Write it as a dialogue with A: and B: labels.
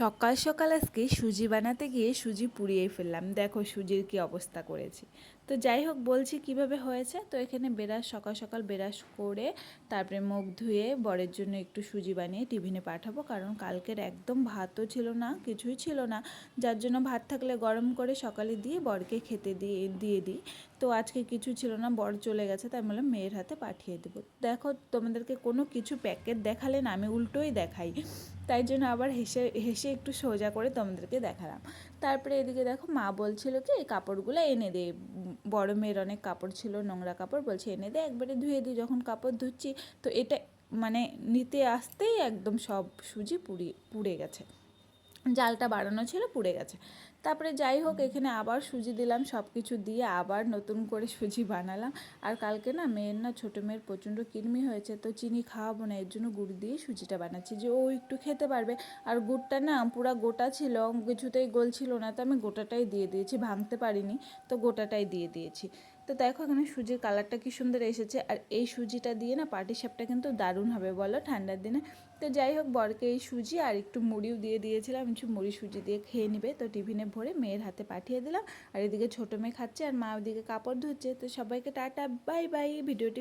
A: সকাল সকাল আজকে সুজি বানাতে গিয়ে সুজি পুড়িয়েই ফেললাম। দেখো সুজির কি অবস্থা করেছি। তো যাই হোক, বলছি কিভাবে হয়েছে। তো এখানে বেরাস সকাল সকাল বেরাস করে তারপরে মুখ ধুয়ে বরের জন্য একটু সুজি বানিয়ে টিফিনে পাঠাবো, কারণ কালকের একদম ভাতও ছিল না, কিছুই ছিল না। যার জন্য ভাত থাকলে গরম করে সকালে দিয়ে বরকে খেতে দিয়ে দিই। তো আজকে কিছু ছিল না, বর চলে গেছে, তাই বললাম মেয়ের হাতে পাঠিয়ে দেবো। দেখো, তোমাদেরকে কোনো কিছু প্যাকেট দেখালে না আমি উল্টোই দেখাই, তাই জন্য আবার হেসে হেসে একটু সোজা করে তোমাদেরকে দেখালাম। তারপরে এদিকে দেখো, মা বলছিল কি এই কাপড়গুলো এনে দে, বড় মেয়ের অনেক কাপড় ছিল, নোংরা কাপড়, বলছে এনে দে একবারে ধুয়ে দিই। যখন কাপড় ধুচ্ছি তো এটা মানে নিতে আসতেই একদম সব সুজি পুড়ে গেছে, জালটা বাড়ানো ছিল, পুড়ে গেছে। তারপরে যাই হোক, এখানে আবার সুজি দিলাম, সব কিছু দিয়ে আবার নতুন করে সুজি বানালাম। আর কালকে না মেয়ের না, ছোটো মেয়ের প্রচণ্ড কৃমি হয়েছে, তো চিনি খাওয়াবো না, এর জন্য গুড় দিয়ে সুজিটা বানাচ্ছি যে ও একটু খেতে পারবে। আর গুড়টা না পুরা গোটা ছিল, কিছুতেই গলছিল না, তো আমি গোটাটাই দিয়ে দিয়েছি, ভাঙতে পারিনি, তো গোটাটাই দিয়ে দিয়েছি। তো দেখো এখানে সুজির কালারটা কি সুন্দর এসেছে। আর এই সুজিটা দিয়ে না পাটিসাপটা কিন্তু দারুণ হবে বলো ঠান্ডার দিনে। তো যাই হোক, বরকে এই সুজি আর একটু মুড়িও দিয়ে দিয়েছিলাম, একটু মুড়ি সুজি দিয়ে খেয়ে নিবে। তো টিফিনে ভরে মেয়ের হাতে পাঠিয়ে দিলাম। আর এদিকে ছোটো মেয়ে খাচ্ছে আর মা ওদিকে কাপড় ধুচ্ছে। তো সবাইকে টাটা, বাই বাই। ভিডিওটি